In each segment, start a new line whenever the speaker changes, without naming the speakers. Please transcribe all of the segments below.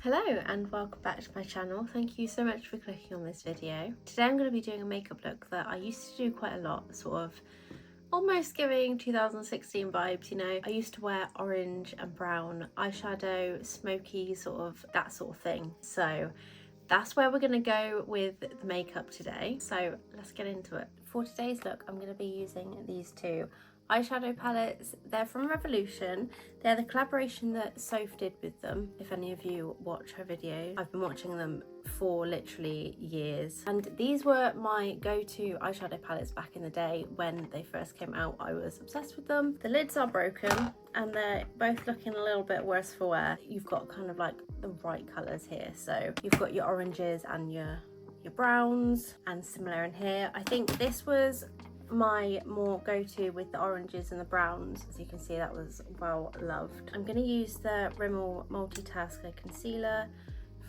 Hello and welcome back to my channel. Thank you so much for clicking on this video. Today I'm going to be doing a makeup look that I used to do quite a lot, sort of almost giving 2016 vibes, you know. I used to wear orange and brown eyeshadow, smoky, sort of that sort of thing. So that's where we're going to go with the makeup today. So let's get into it. For today's look, I'm going to be using these two eyeshadow palettes. They're from Revolution. They're the collaboration that Soph did with them. If any of you watch her videos, I've been watching them for literally years. And these were my go-to eyeshadow palettes back in the day when they first came out. I was obsessed with them. The lids are broken and they're both looking a little bit worse for wear. You've got kind of like the right colours here. So you've got your oranges and your browns, and similar in here. I think this was my more go-to with the oranges and the browns. As you can see, that was well loved. I'm going to use the Rimmel multitasker concealer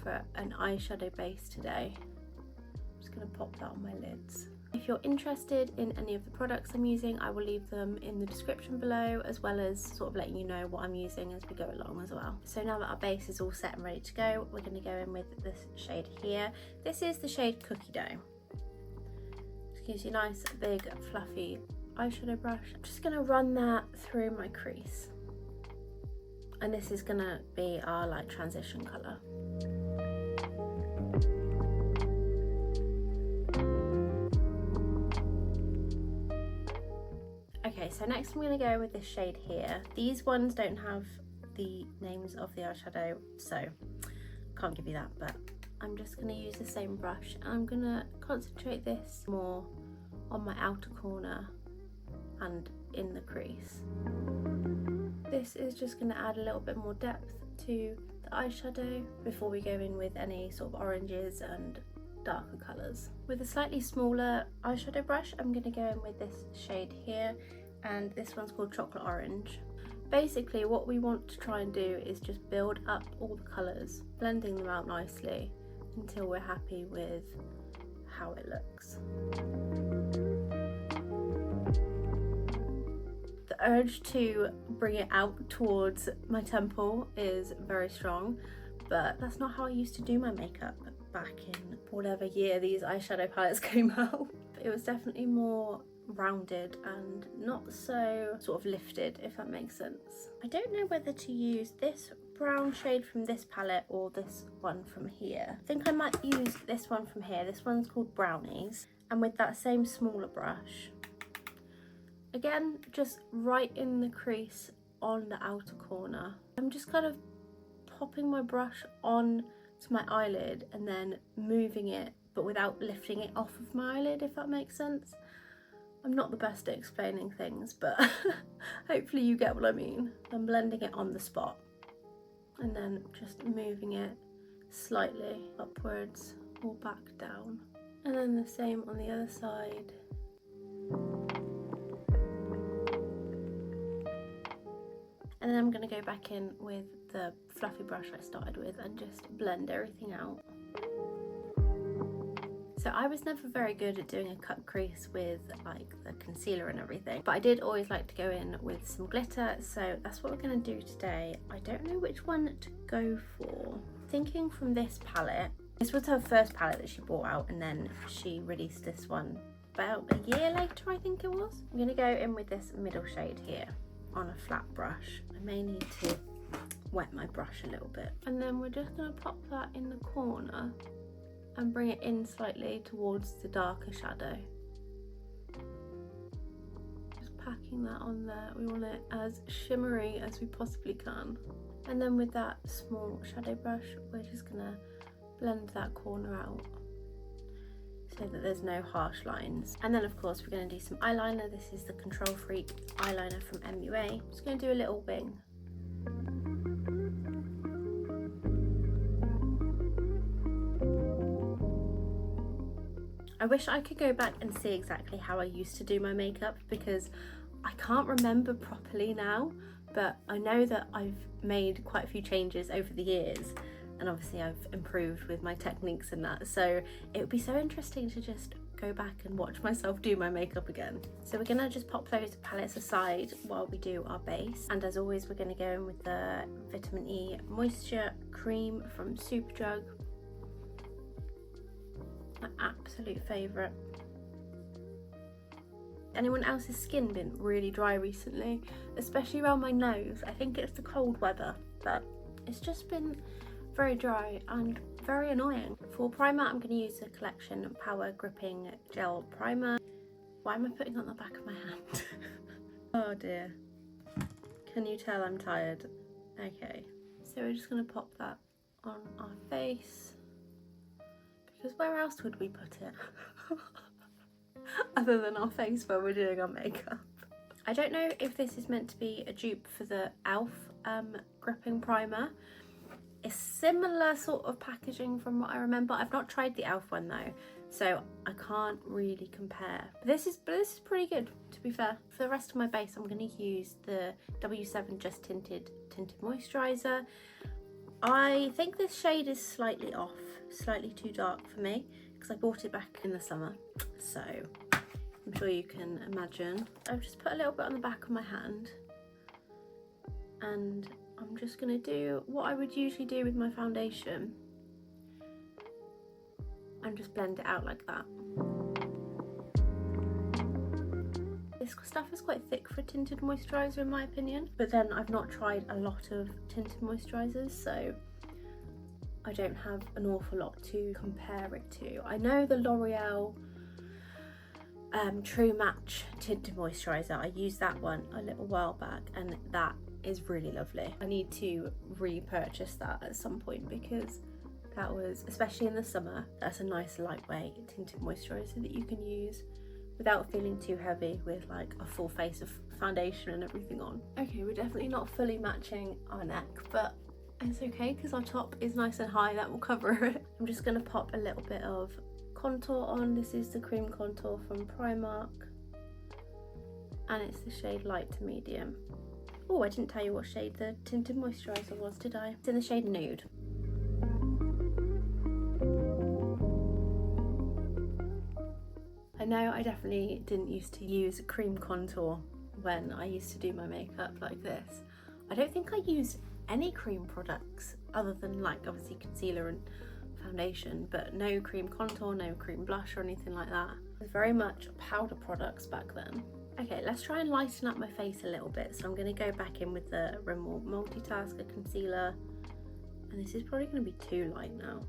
for an eyeshadow base today. I'm just going to pop that on my lids. If you're interested in any of the products I'm using, I will leave them in the description below, as well as sort of letting you know what I'm using as we go along as well. So now that our base is all set and ready to go, we're going to go in with this shade here. This is the shade Cookie Dough. Gives you a nice big fluffy eyeshadow brush. I'm just going to run that through my crease, and this is going to be our like transition colour. Okay, so next I'm going to go with this shade here. These ones don't have the names of the eyeshadow, so can't give you that, but I'm just going to use the same brush and I'm going to concentrate this more on my outer corner and in the crease. This is just going to add a little bit more depth to the eyeshadow before we go in with any sort of oranges and darker colours. With a slightly smaller eyeshadow brush, I'm going to go in with this shade here, and this one's called Chocolate Orange. Basically what we want to try and do is just build up all the colours, blending them out nicely until we're happy with how it looks. The urge to bring it out towards my temple is very strong, but that's not how I used to do my makeup back in whatever year these eyeshadow palettes came out. It was definitely more rounded and not so sort of lifted, if that makes sense. I don't know whether to use this brown shade from this palette or this one from here. I think I might use this one from here. This one's called Brownies, and with that same smaller brush, again just right in the crease on the outer corner, I'm just kind of popping my brush on to my eyelid and then moving it, but without lifting it off of my eyelid, if that makes sense. I'm not the best at explaining things, but hopefully you get what I mean. I'm blending it on the spot and then just moving it slightly upwards or back down. And then the same on the other side. And then I'm going to go back in with the fluffy brush I started with and just blend everything out. So I was never very good at doing a cut crease with like the concealer and everything, but I did always like to go in with some glitter, so that's what we're going to do today. I don't know which one to go for. Thinking from this palette, this was her first palette that she brought out, and then she released this one about a year later, I think it was. I'm going to go in with this middle shade here on a flat brush. I may need to wet my brush a little bit. And then we're just going to pop that in the corner and bring it in slightly towards the darker shadow. Just packing that on there. We want it as shimmery as we possibly can. And then with that small shadow brush, we're just gonna blend that corner out so that there's no harsh lines. And then of course we're gonna do some eyeliner. This is the Control Freak eyeliner from MUA. I'm just gonna do a little wing. I wish I could go back and see exactly how I used to do my makeup, because I can't remember properly now, but I know that I've made quite a few changes over the years, and obviously I've improved with my techniques and that, so it would be so interesting to just go back and watch myself do my makeup again. So we're gonna just pop those palettes aside while we do our base. And as always, we're gonna go in with the Vitamin E Moisture Cream from Superdrug. My absolute favourite. Anyone else's skin been really dry recently, especially around my nose? I think it's the cold weather, but it's just been very dry and very annoying. For primer, I'm going to use the Collection Power Gripping Gel Primer. Why am I putting it on the back of my hand? Oh dear. Can you tell I'm tired? Okay, so we're just going to pop that on our face, because where else would we put it? Other than our face when we're doing our makeup. I don't know if this is meant to be a dupe for the e.l.f. gripping primer. It's similar sort of packaging from what I remember. I've not tried the e.l.f. one though, so I can't really compare. But this is pretty good, to be fair. For the rest of my base, I'm going to use the W7 Just Tinted Moisturiser. I think this shade is slightly off, slightly too dark for me, because I bought it back in the summer, so I'm sure you can imagine. I've just put a little bit on the back of my hand, and I'm just going to do what I would usually do with my foundation and just blend it out like that. This stuff is quite thick for a tinted moisturiser in my opinion, but then I've not tried a lot of tinted moisturisers, so I don't have an awful lot to compare it to. I know the L'Oreal True Match Tinted Moisturiser, I used that one a little while back and that is really lovely. I need to repurchase that at some point, because that was, especially in the summer, that's a nice lightweight tinted moisturiser that you can use without feeling too heavy with like a full face of foundation and everything on. Okay, we're definitely not fully matching our neck, but it's okay because our top is nice and high, that will cover it. I'm just going to pop a little bit of contour on. This is the cream contour from Primark and it's the shade light to medium. Oh, I didn't tell you what shade the tinted moisturiser was, did I? It's in the shade Nude. I know I definitely didn't used to use cream contour when I used to do my makeup like this. I don't think I used any cream products other than like obviously concealer and foundation, but no cream contour, no cream blush or anything like that. It was very much powder products back then. Okay, let's try and lighten up my face a little bit. So I'm going to go back in with the Rimmel Multitasker Concealer, and this is probably going to be too light now,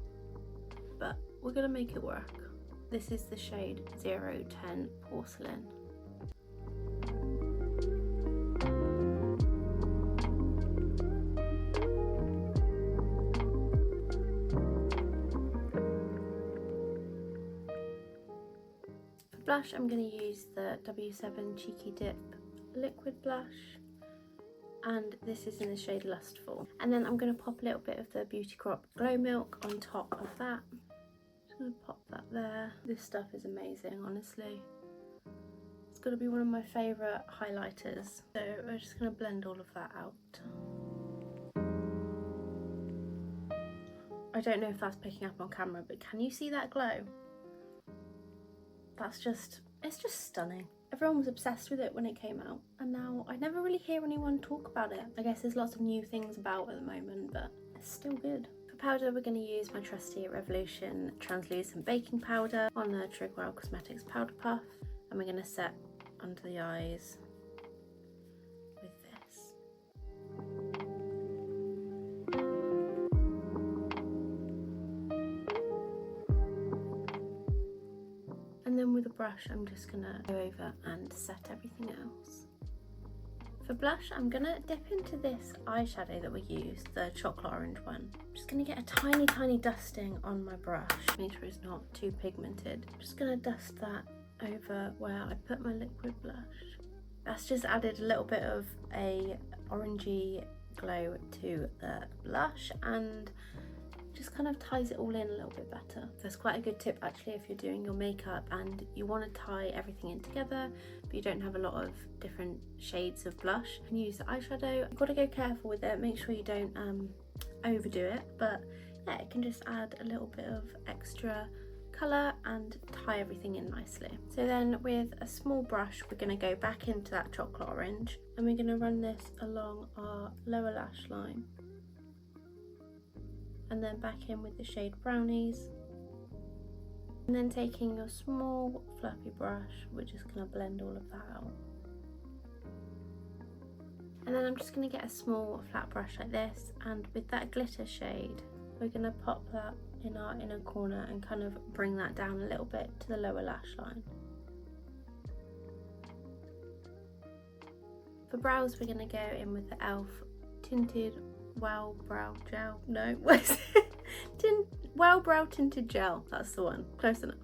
but we're going to make it work. This is the shade 010 Porcelain. Blush, I'm going to use the W7 Cheeky Dip liquid blush, and this is in the shade Lustful. And then I'm going to pop a little bit of the Beauty Crop Glow Milk on top of that. Just going to pop that there. This stuff is amazing, honestly. It's going to be one of my favourite highlighters. So we're just going to blend all of that out. I don't know if that's picking up on camera, but can you see that glow? That's just, it's just stunning. Everyone was obsessed with it when it came out, and now I never really hear anyone talk about it. I guess there's lots of new things about at the moment, but it's still good. For powder, we're going to use my trusty Revolution Translucent Baking Powder on the Trigwell Cosmetics Powder Puff, and we're going to set under the eyes with this. And then with a brush, I'm just gonna go over and set everything else. For blush, I'm gonna dip into this eyeshadow that we used, the chocolate orange one. I'm just gonna get a tiny, tiny dusting on my brush. Make sure it's not too pigmented. I'm just gonna dust that over where I put my liquid blush. That's just added a little bit of a orangey glow to the blush and just kind of ties it all in a little bit better. So it's quite a good tip actually if you're doing your makeup and you want to tie everything in together but you don't have a lot of different shades of blush. You can use the eyeshadow. You've got to go careful with it, make sure you don't overdo it, but yeah, it can just add a little bit of extra colour and tie everything in nicely. So then with a small brush, we're going to go back into that chocolate orange and we're going to run this along our lower lash line. And then back in with the shade Brownies. And then taking your small fluffy brush, we're just going to blend all of that out. And then I'm just going to get a small flat brush like this, and with that glitter shade, we're going to pop that in our inner corner and kind of bring that down a little bit to the lower lash line. For brows, we're going to go in with the e.l.f. tinted Wow Brow Gel. No, what is it? Wow Brow Tinted Gel. That's the one. Close enough.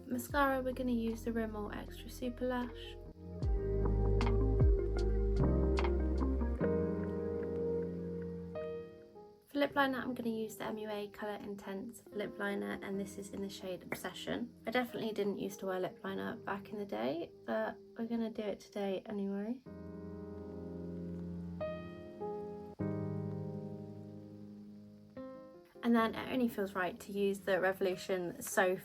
Mascara, we're going to use the Rimmel Extra Super Lash. For lip liner, I'm going to use the MUA Colour Intense lip liner, and this is in the shade Obsession. I definitely didn't used to wear lip liner back in the day, but we're going to do it today anyway. And then it only feels right to use the Revolution Soph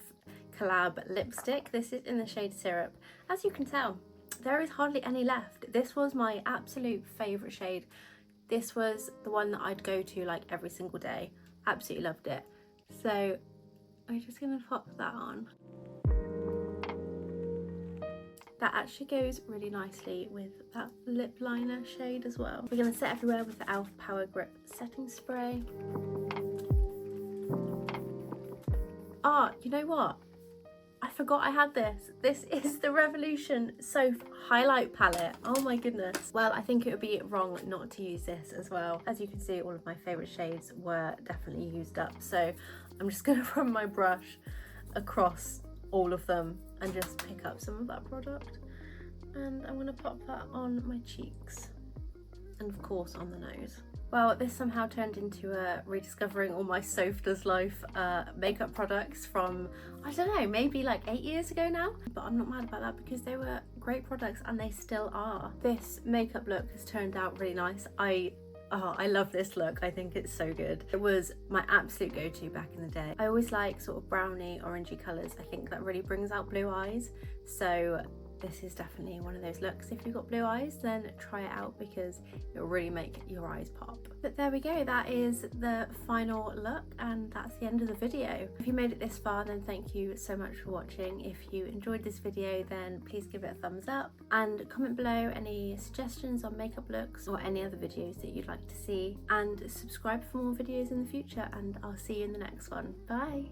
collab lipstick. This is in the shade Syrup. As you can tell, there is hardly any left. This was my absolute favourite shade. This was the one that I'd go to like every single day. Absolutely loved it. So I'm just going to pop that on. That actually goes really nicely with that lip liner shade as well. We're going to set everywhere with the e.l.f. Power Grip setting spray. Ah, you know what? I forgot I had this. This is the Revolution Soph highlight palette. Oh my goodness. Well, I think it would be wrong not to use this as well. As you can see, all of my favourite shades were definitely used up. So I'm just going to run my brush across all of them and just pick up some of that product. And I'm going to pop that on my cheeks. And of course on the nose. Well, this somehow turned into rediscovering all my Soph Does Life makeup products from, I don't know, maybe like 8 years ago now. But I'm not mad about that because they were great products and they still are. This makeup look has turned out really nice. I love this look. I think it's so good. It was my absolute go-to back in the day. I always like sort of browny, orangey colours. I think that really brings out blue eyes. So this is definitely one of those looks. If you've got blue eyes, then try it out because it'll really make your eyes pop. But there we go, that is the final look and that's the end of the video. If you made it this far, then thank you so much for watching. If you enjoyed this video, then please give it a thumbs up and comment below any suggestions on makeup looks or any other videos that you'd like to see, and subscribe for more videos in the future, and I'll see you in the next one. Bye.